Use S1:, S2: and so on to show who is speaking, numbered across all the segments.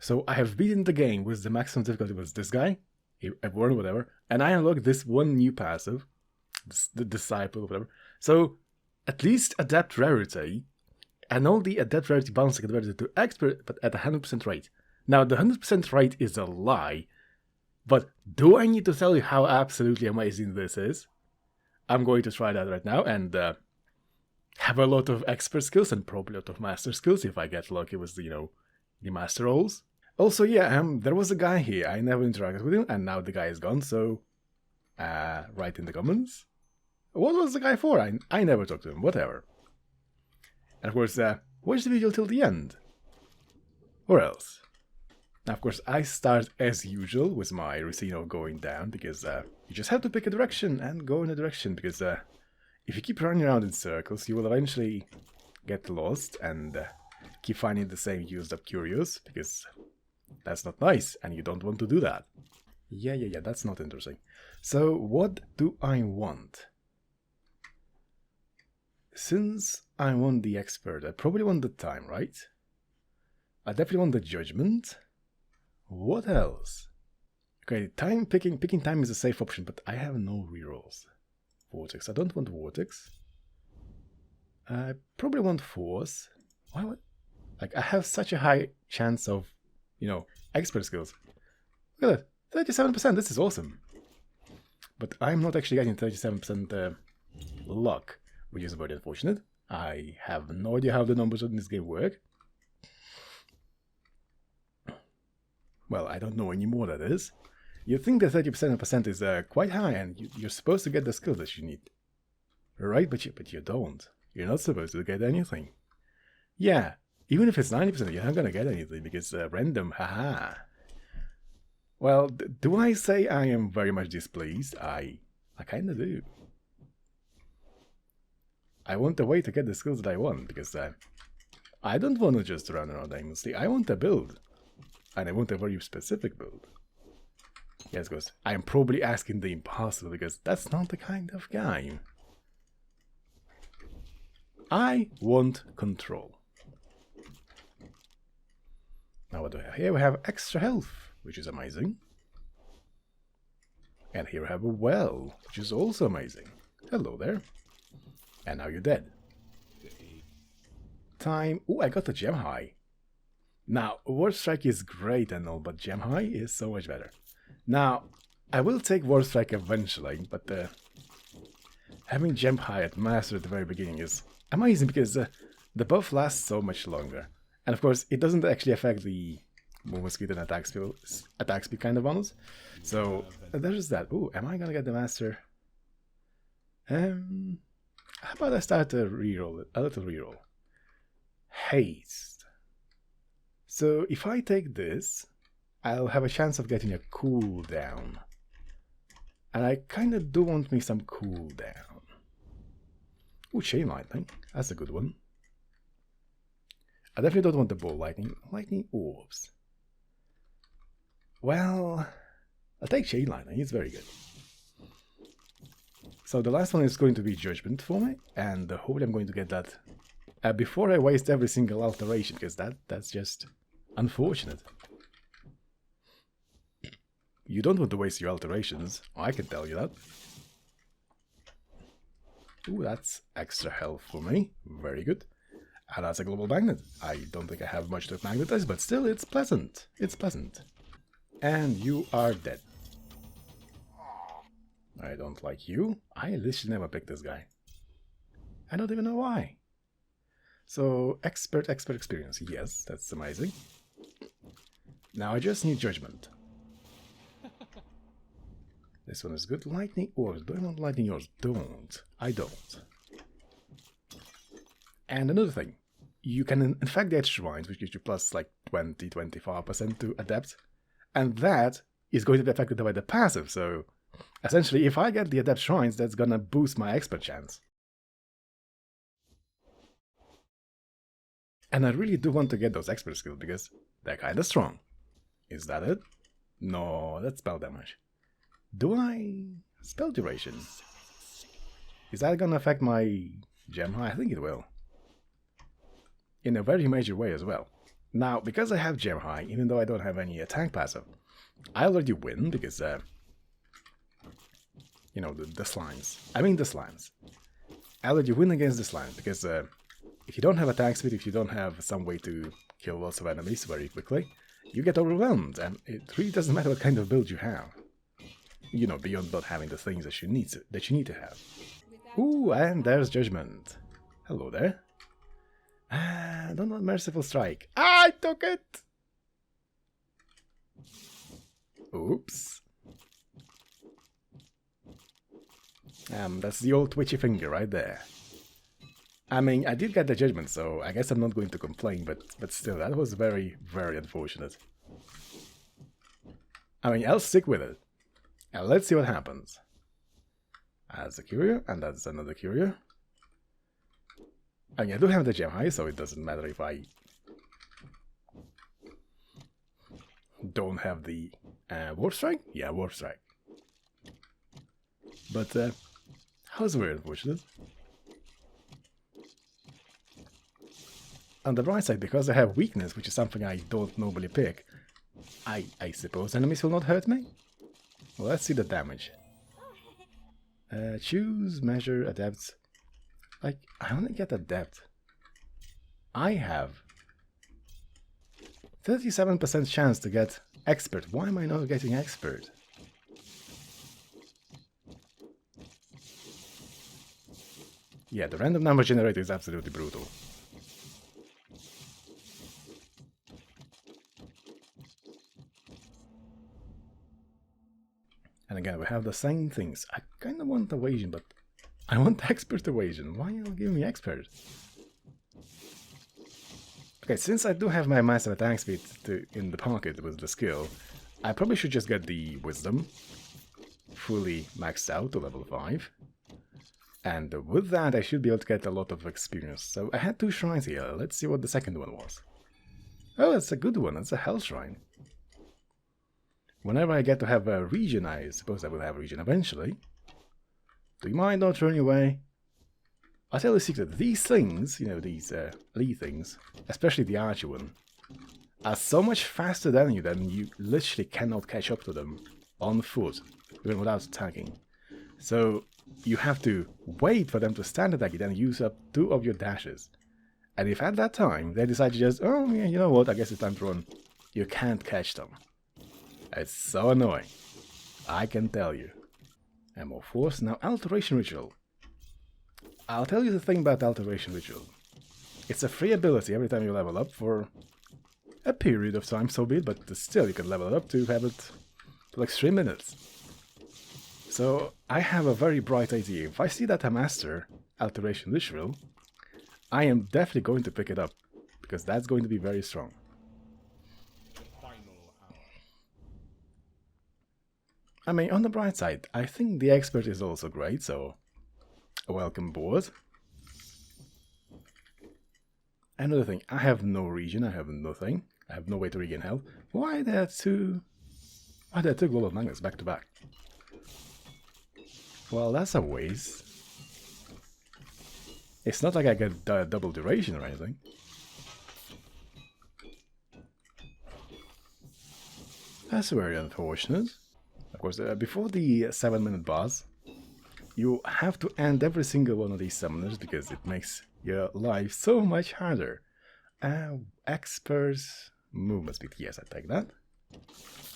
S1: So I have beaten the game with the maximum difficulty was this guy, everyone or whatever, and I unlocked this one new passive, the disciple or whatever. So at least adept rarity, and all the adept rarity balance converted to expert, but at 100% rate. Now the 100% rate is a lie, but do I need to tell you how absolutely amazing this is? I'm going to try that right now and have a lot of expert skills and probably a lot of master skills if I get lucky with the master roles. Also, yeah, there was a guy here. I never interacted with him, and now the guy is gone. So, write in the comments. What was the guy for? I never talked to him. Whatever. And of course, watch the video till the end. Or else. Now, of course, I start as usual with my Ricino going down because you just have to pick a direction and go in a direction because if you keep running around in circles, you will eventually get lost and keep finding the same used up curios because that's not nice and you don't want to do that. Yeah, that's not interesting. So what do I want? Since I want the expert, I probably want the time, right? I definitely want the judgment. What else? Okay, picking time is a safe option, but I have no rerolls. Vortex. I don't want Vortex. I probably want Force. Why would... Like, I have such a high chance of, expert skills. Look at that. 37%. This is awesome. But I'm not actually getting 37% luck, which is very unfortunate. I have no idea how the numbers in this game work. Well, I don't know anymore, that is. You think that 30% is quite high, and you're supposed to get the skills that you need. Right, but you don't. You're not supposed to get anything. Yeah, even if it's 90%, you're not gonna get anything, because random, haha. Well, do I say I am very much displeased? I kinda do. I want a way to get the skills that I want, because I don't want to just run around aimlessly. I want a build. And I want a very specific build. Yes, because I am probably asking the impossible, because that's not the kind of guy. I want control. Now what do we have? Here we have extra health, which is amazing. And here we have a well, which is also amazing. Hello there. And now you're dead. Time. Oh, I got the gem high. Now, Word Strike is great and all, but Gem High is so much better. Now, I will take Word Strike eventually, but having Gem High at Master at the very beginning is amazing because the buff lasts so much longer. And of course, it doesn't actually affect the movement speed and attack speed kind of bonus. So, there's that. Ooh, am I gonna get the Master? How about I start a little reroll? Haste. So if I take this, I'll have a chance of getting a cooldown. And I kinda do want me some cooldown. Ooh, Chain Lightning. That's a good one. I definitely don't want the Ball Lightning. Lightning Orbs. Well, I'll take Chain Lightning. It's very good. So the last one is going to be Judgment for me. And hopefully I'm going to get that before I waste every single alteration, because that's just unfortunate. You don't want to waste your alterations, I can tell you that. Ooh, that's extra health for me. Very good. And that's a global magnet. I don't think I have much to magnetize, but still, it's pleasant. It's pleasant. And you are dead. I don't like you. I literally never picked this guy. I don't even know why. So, expert experience. Yes, that's amazing. Now I just need judgment. This one is good. Lightning orbs. Do I want lightning orbs? Don't. I don't. And another thing. You can infect the shrines, which gives you plus like 20-25% to adept. And that is going to be affected by the passive. So, essentially, if I get the adept shrines, that's gonna boost my expert chance. And I really do want to get those expert skills because they're kinda strong. Is that it? No, that's spell damage. Do I... spell duration? Is that gonna affect my gem high? I think it will. In a very major way as well. Now, because I have Gem High, even though I don't have any attack passive, I already win because, you know, the slimes. I mean the slimes. I already win against the slimes because if you don't have attack speed, if you don't have some way to kill lots of enemies very quickly, you get overwhelmed, and it really doesn't matter what kind of build you have. You know, beyond not having the things that you need to have. Ooh, and there's Judgment. Hello there. Don't want Merciful Strike. I took it! Oops. That's the old twitchy finger right there. I mean, I did get the Judgment, so I guess I'm not going to complain, but still, that was very, very unfortunate. I mean, I'll stick with it. And let's see what happens. That's a Curio, and that's another Curio. I mean, I do have the Gem High, so it doesn't matter if I don't have the Warp Strike? Yeah, Warp Strike. But, how's very unfortunate. On the bright side, because I have weakness, which is something I don't normally pick, I suppose enemies will not hurt me? Well, let's see the damage. Choose, measure, adapt. Like, I only get adept. I have 37% chance to get expert. Why am I not getting expert? Yeah, the random number generator is absolutely brutal. And again, we have the same things. I kind of want evasion, but I want expert evasion. Why are you giving me expert? Okay, since I do have my massive attack speed in the pocket with the skill, I probably should just get the wisdom fully maxed out to level 5. And with that, I should be able to get a lot of experience. So I had 2 shrines here. Let's see what the second one was. Oh, that's a good one. That's a Hell Shrine. Whenever I get to have a region, I suppose I will have a region eventually. Do you mind not running away? I'll tell you a secret. These things, you know, these Lee things, especially the Archer one, are so much faster than you literally cannot catch up to them on foot, even without attacking. So you have to wait for them to stand attack you, then use up 2 of your dashes. And if at that time they decide to just, oh yeah, you know what, I guess it's time to run, you can't catch them. It's so annoying. I can tell you. And more force. Now, Alteration Ritual. I'll tell you the thing about Alteration Ritual. It's a free ability every time you level up for a period of time, so be it, but still you can level it up to have it for like 3 minutes. So, I have a very bright idea. If I see that I master Alteration Ritual, I am definitely going to pick it up, because that's going to be very strong. I mean, on the bright side, I think the expert is also great, so welcome board. Another thing, I have no regen, I have nothing. I have no way to regain health. Why there two global magnets back to back? Well, that's a waste. It's not like I get double duration or anything. That's very unfortunate. Of course, before the 7-minute boss, you have to end every single one of these summoners because it makes your life so much harder. Expert's movement speed. Yes, I take that.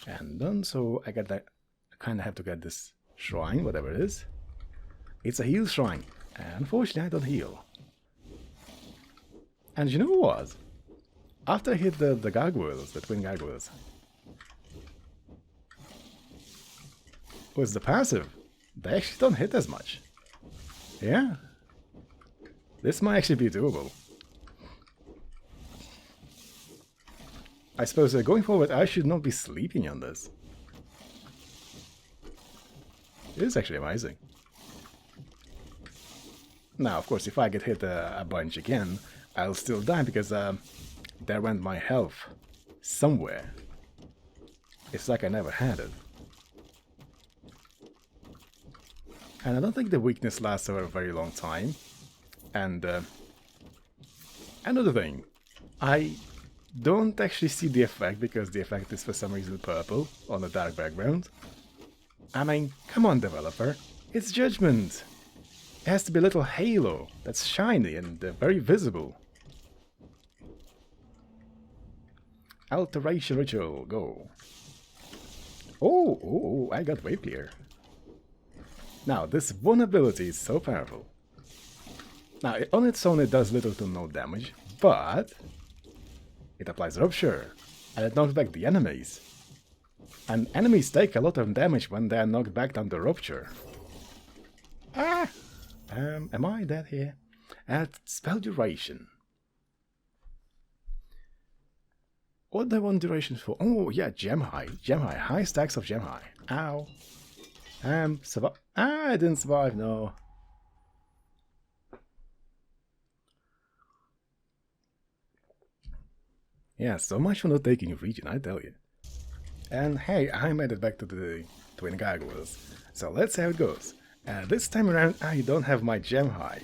S1: And done. So I kind of have to get this shrine, whatever it is. It's a heal shrine. Unfortunately, I don't heal. And you know what? After I hit the gargoyles, the twin gargoyles, with the passive, they actually don't hit as much. Yeah. This might actually be doable. I suppose going forward, I should not be sleeping on this. It is actually amazing. Now, of course, if I get hit a bunch again, I'll still die because there went my health somewhere. It's like I never had it. And I don't think the weakness lasts for a very long time. And another thing, I don't actually see the effect because the effect is for some reason purple on a dark background. I mean, come on developer, it's Judgment. It has to be a little halo that's shiny and very visible. Alteration ritual, go. Oh, I got Rapier. Now, this one ability is so powerful. Now, on its own it does little to no damage, but it applies Rupture, and it knocks back the enemies. And enemies take a lot of damage when they are knocked back under Rupture. Ah! Am I dead here? Add spell duration. What do I want duration for? Oh, yeah, Gem High. Gem High. High stacks of Gem High. Ow. Survive. Ah, I didn't survive, no. Yeah, so much for not taking region, I tell you. And hey, I made it back to the Twin Gargoyles. So let's see how it goes. This time around, I don't have my Gem High.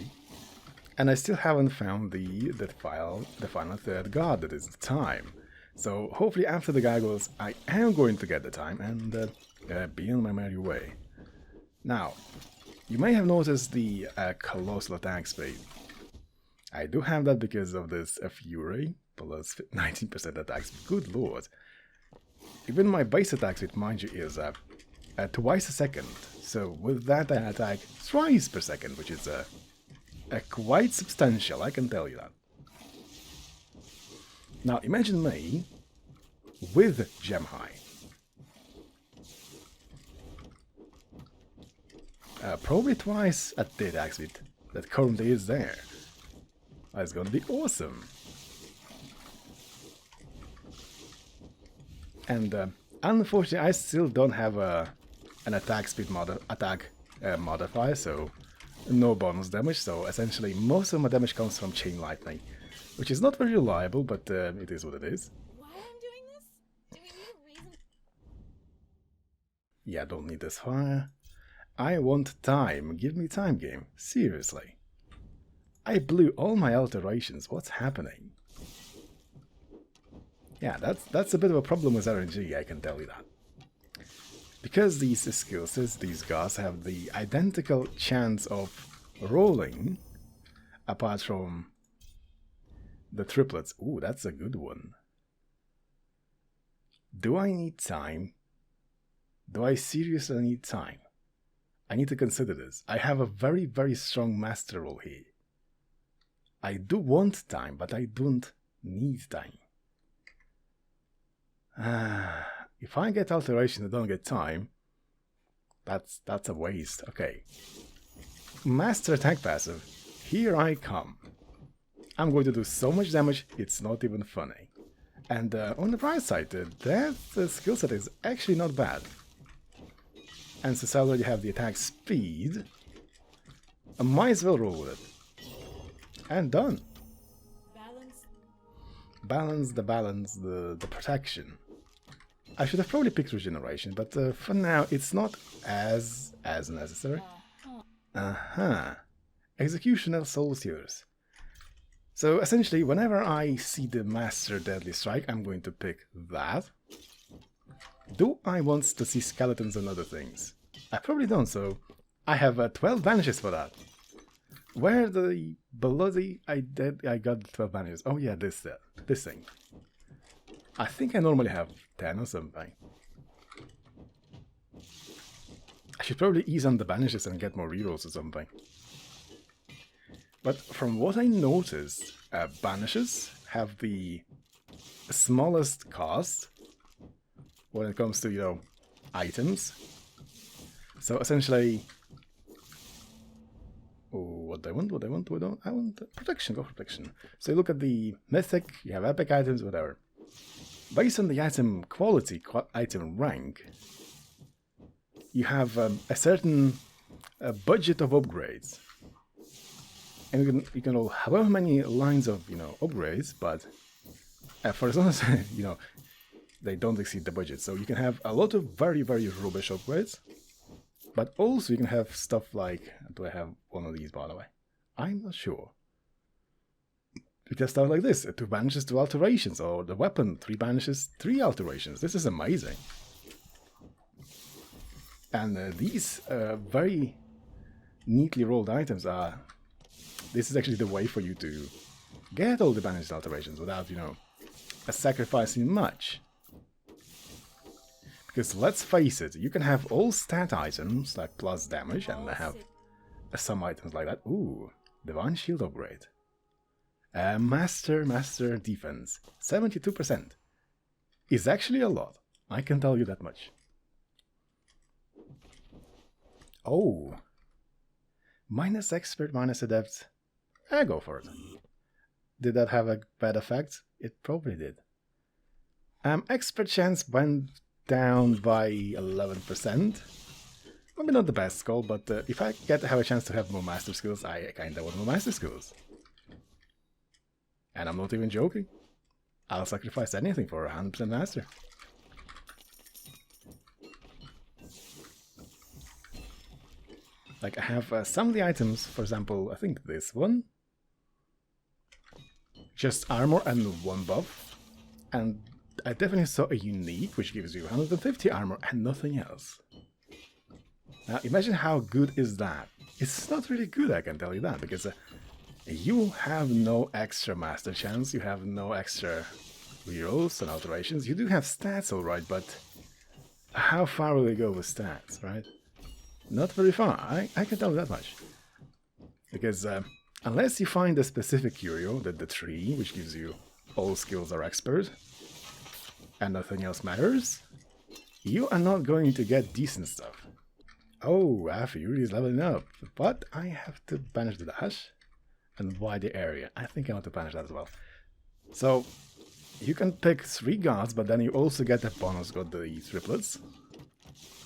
S1: And I still haven't found the final third guard that is the time. So hopefully after the Gargoyles, I am going to get the time and be on my merry way. Now, you may have noticed the colossal attack speed. I do have that because of this Fury, plus 19% attack speed. Good lord. Even my base attack speed, mind you, is twice a second. So with that I attack thrice per second, which is quite substantial, I can tell you that. Now imagine me with Gem High. Probably twice at the attack speed that currently is there. That's gonna be awesome. And unfortunately I still don't have an attack speed modifier, so no bonus damage, so essentially most of my damage comes from Chain Lightning. Which is not very reliable, but it is what it is.
S2: Why I'm doing this? Do we need a reason?
S1: Yeah, I don't need this fire. I want time. Give me time, game. Seriously. I blew all my alterations. What's happening? Yeah, that's a bit of a problem with RNG, I can tell you that. Because these skills, these guys have the identical chance of rolling, apart from the triplets. Ooh, that's a good one. Do I need time? Do I seriously need time? I need to consider this. I have a very, very strong master roll here. I do want time, but I don't need time. If I get alteration and don't get time, that's a waste. Okay. Master attack passive. Here I come. I'm going to do so much damage, it's not even funny. And on the bright side, that skill set is actually not bad. And since I already have the attack speed, I might as well roll with it. And done. Balance, the protection. I should have probably picked regeneration, but for now it's not as necessary. Executioner Soulseers. So essentially, whenever I see the Master Deadly Strike, I'm going to pick that. Do I want to see skeletons and other things? I probably don't, so I have 12 banishes for that. Where the bloody I got the 12 banishes? Oh yeah, this thing. I think I normally have 10 or something. I should probably ease on the banishes and get more rerolls or something. But from what I noticed, banishes have the smallest cost when it comes to, you know, items. So essentially, what do I want? I want protection. Go for protection. So you look at the mythic, you have epic items, whatever. Based on the item quality, item rank, you have a certain budget of upgrades. And you can roll however many lines of, you know, upgrades, but for as long as, you know, they don't exceed the budget. So you can have a lot of very, very rubbish upgrades, but also you can have stuff like, do I have one of these, by the way? I'm not sure. Because stuff like this, 2 banishes, 2 alterations, or the weapon, 3 banishes, 3 alterations. This is amazing. And these very neatly rolled items are... This is actually the way for you to get all the banished alterations without, you know, sacrificing much. Because let's face it, you can have all stat items, like plus damage, and have some items like that. Ooh, Divine Shield upgrade. Master defense, 72%. Is actually a lot, I can tell you that much. Oh, minus expert, minus adept. I go for it. Did that have a bad effect? It probably did. Expert chance went down by 11%. Maybe not the best call, but if I get to have a chance to have more master skills, I kinda want more master skills. And I'm not even joking. I'll sacrifice anything for 100% master. Like, I have some of the items, for example, I think this one. Just armor and 1 buff. And I definitely saw a unique, which gives you 150 armor and nothing else. Now, imagine how good is that. It's not really good, I can tell you that, because you have no extra master chance, you have no extra rerolls and alterations. You do have stats, alright, but how far will you go with stats, right? Not very far, I can tell you that much. Because unless you find a specific curio, the tree, which gives you all skills are expert, and nothing else matters, you are not going to get decent stuff. Oh, Fury is leveling up, but I have to banish the dash and wide the area. I think I want to banish that as well. So, you can pick 3 gods, but then you also get a bonus god, the triplets.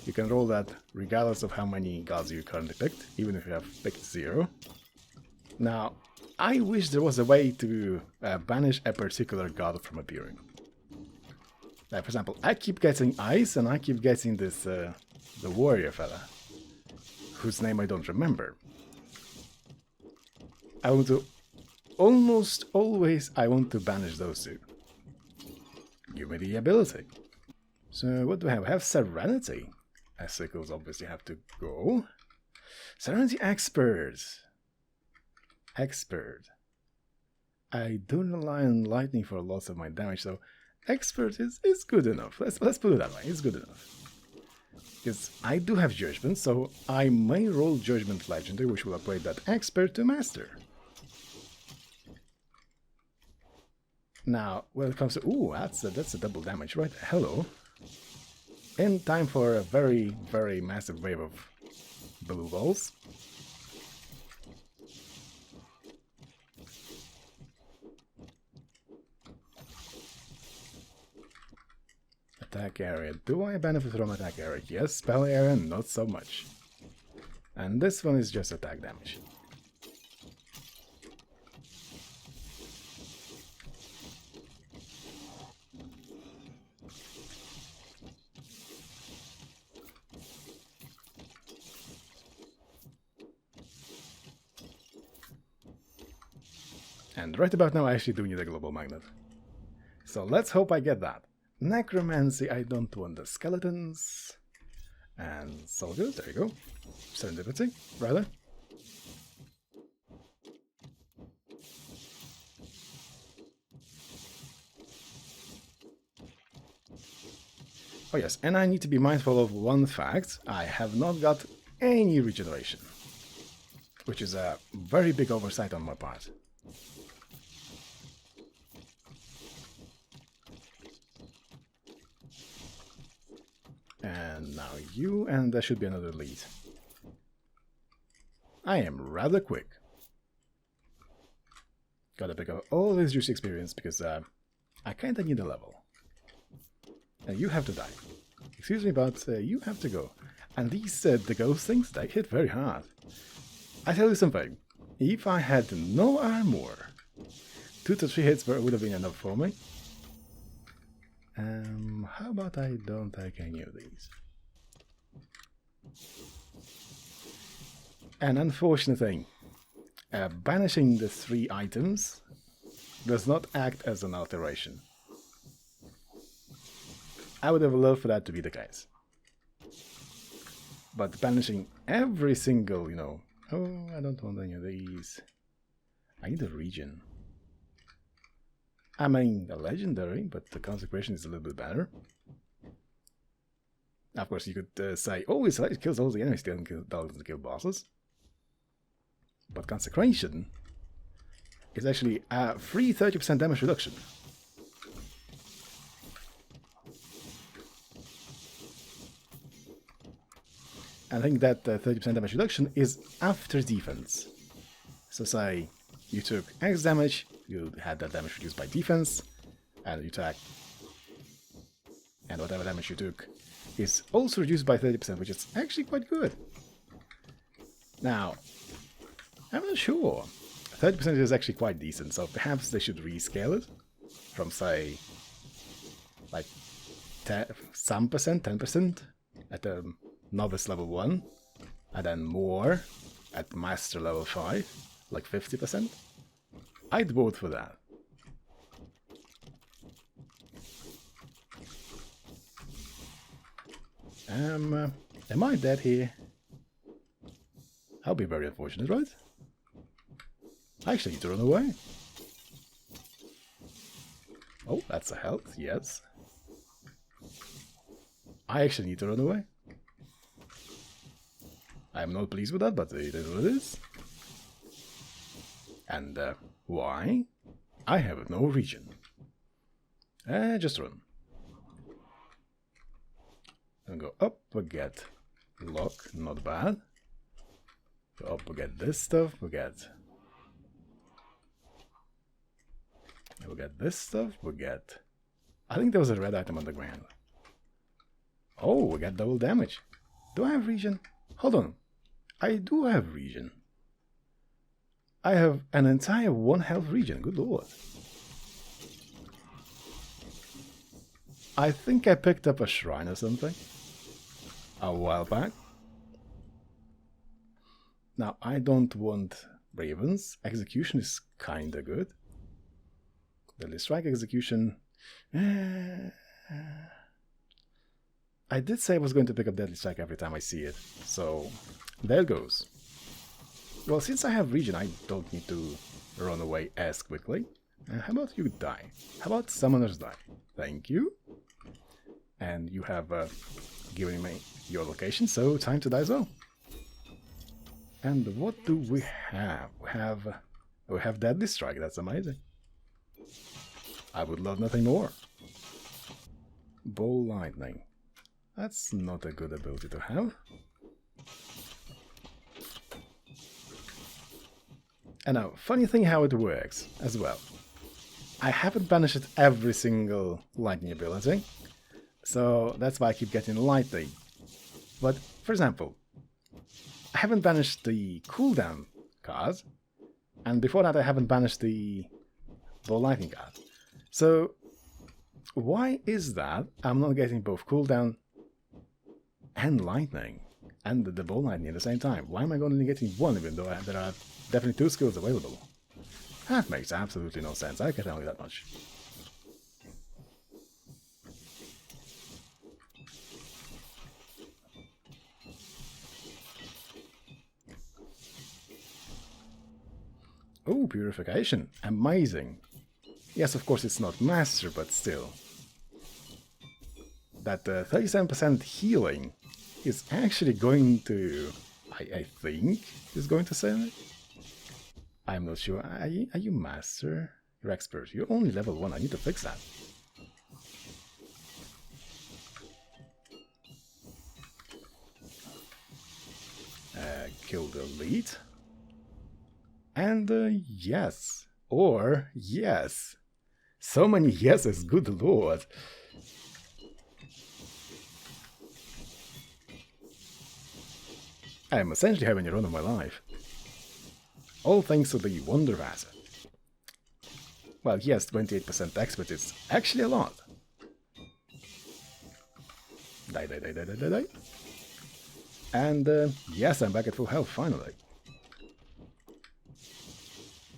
S1: You can roll that regardless of how many gods you currently picked, even if you have picked 0. Now, I wish there was a way to banish a particular god from appearing. Like, for example, I keep getting ice, and I keep getting this, the warrior fella, whose name I don't remember. I want to, almost always, I want to banish those 2. Give me the ability. So, what do I have? I have Serenity. Sickles obviously have to go. Serenity Expert. Expert. I don't rely on lightning for lots of my damage, so Expert is good enough. Let's put it that way. It's good enough. Because I do have Judgment, so I may roll Judgment Legendary, which will upgrade that Expert to Master. Now, when it comes to... Ooh, that's a double damage, right? Hello. In time for a very, very massive wave of blue balls. Attack area. Do I benefit from attack area? Yes, spell area, not so much. And this one is just attack damage. And right about now I actually do need a global magnet. So let's hope I get that. Necromancy, I don't want the skeletons. And soldiers, there you go. Serendipity, rather. Oh yes, and I need to be mindful of one fact. I have not got any regeneration. Which is a very big oversight on my part. And now you, and there should be another lead. I am rather quick. Gotta pick up all this juicy experience because I kinda need a level. And you have to die. Excuse me, but you have to go. And these the ghost things, they hit very hard. I tell you something, if I had no armor, 2 to 3 hits would have been enough for me. How about I don't take any of these? An unfortunate thing. Banishing the 3 items does not act as an alteration. I would have loved for that to be the case. But banishing every single, oh, I don't want any of these. I need a region. I mean, a legendary, but the consecration is a little bit better. Of course, you could say, oh, it kills all the enemies, doesn't kill bosses. But consecration is actually a free 30% damage reduction. I think that 30% damage reduction is after defense. So say you took X damage, you had that damage reduced by defense, and you attack, and whatever damage you took is also reduced by 30%, which is actually quite good. Now, I'm not sure. 30% is actually quite decent, so perhaps they should rescale it from, say, like some percent, 10% at the novice level 1, and then more at master level 5, like 50%. I'd vote for that. Am I dead here? I'll be very unfortunate, right? I actually need to run away. Oh, that's a health, yes. I actually need to run away. I'm not pleased with that, but it is what it is. And why? I have no region. Just run. And go up, we get luck, not bad. Go up, we get this stuff, we get this stuff, we get... I think there was a red item on the ground. Oh, we got double damage. Do I have region? Hold on. I do have region. I have an entire 1 health region, good lord. I think I picked up a shrine or something a while back. Now, I don't want ravens. Execution is kinda good. Deadly strike execution. I did say I was going to pick up deadly strike every time I see it, so there goes. Well, since I have region, I don't need to run away as quickly. How about you die? How about summoners die? Thank you. And you have given me your location, so time to die as well. And what do we have? We have deadly strike. That's amazing. I would love nothing more. Ball lightning. That's not a good ability to have. And now, funny thing how it works as well. I haven't banished every single lightning ability, so that's why I keep getting lightning. But, for example, I haven't banished the cooldown card, and before that I haven't banished the ball lightning card. So, why is that I'm not getting both cooldown and lightning, and the ball lightning at the same time? Why am I only getting one, even though there are definitely 2 skills available? That makes absolutely no sense, I can tell you that much. Oh, purification. Amazing. Yes, of course it's not master, but still. That 37% healing is actually going to... I think is going to save it. I'm not sure. Are you master? You're expert. You're only level 1. I need to fix that. Kill the lead. And yes. Or yes. So many yeses, good lord. I am essentially having a run of my life. All thanks to the Wonder Asset. Well, yes, 28% expert is actually a lot. Die, die, die, die, die, die, die. And yes, I'm back at full health, finally.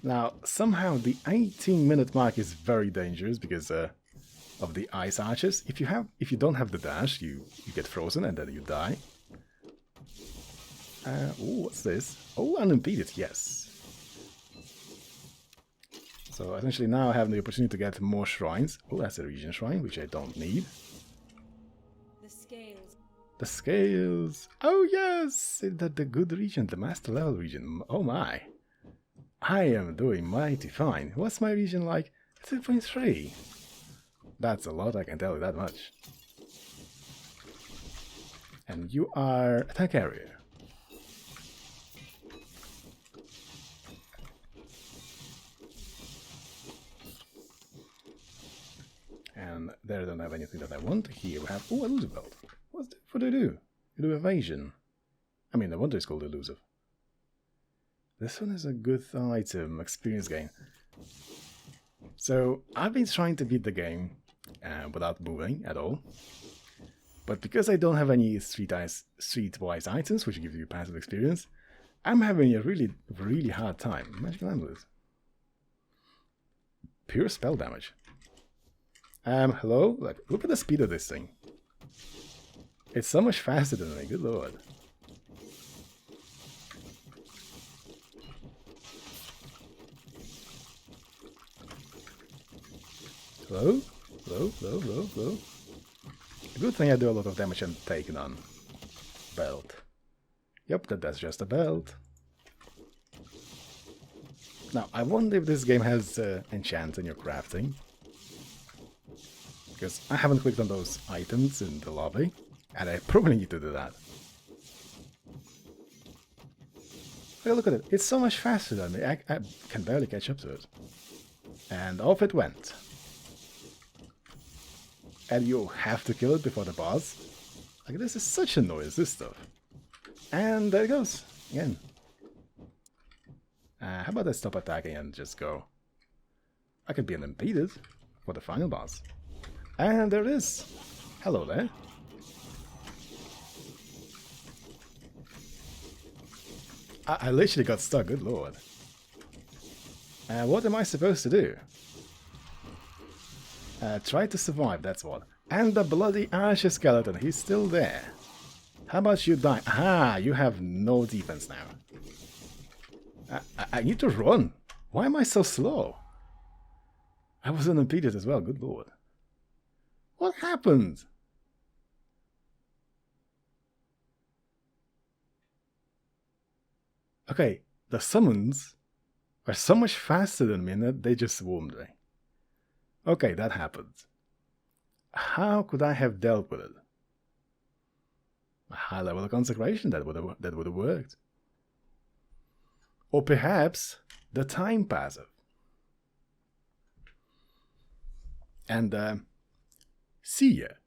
S1: Now, somehow the 18-minute mark is very dangerous because of the ice arches. If you don't have the dash, you get frozen and then you die. Oh, what's this? Oh, unimpeded, yes. So essentially now I have the opportunity to get more shrines. Oh, that's a region shrine, which I don't need.
S2: The scales.
S1: The scales. Oh yes, the good region, the master level region. Oh my. I am doing mighty fine. What's my region like? 2.3. That's a lot, I can tell you that much. And you are attack area. And there I don't have anything that I want. Here we have... Oh, elusive belt. What do you do? You do evasion. I mean, the wonder is called elusive. This one is a good item, experience gain. So, I've been trying to beat the game without moving at all. But because I don't have any streetwise items, which give you passive experience, I'm having a really, really hard time. Magical amulet. Pure spell damage. Hello? Look at the speed of this thing. It's so much faster than me, good lord. Hello? Hello? Hello? Hello? Hello? Good thing I do a lot of damage and taken on. Belt. Yep, that's just a belt. Now, I wonder if this game has enchant in your crafting. Because I haven't clicked on those items in the lobby, and I probably need to do that. Hey, look at it, it's so much faster than me, I can barely catch up to it. And off it went. And you have to kill it before the boss. Like, this is such a noise, this stuff. And there it goes, again. How about I stop attacking and just go? I could be unimpeded for the final boss. And there it is. Hello there. I literally got stuck, good lord. What am I supposed to do? Try to survive, that's what. And the bloody Archer skeleton, he's still there. How about you die? Aha, you have no defense now. I need to run. Why am I so slow? I was unimpeded as well, good lord. What happened? Okay, the summons are so much faster than me that they just swarmed me. Okay, that happened. How could I have dealt with it? A high level of consecration, that would have worked. Or perhaps the time passive. And see ya.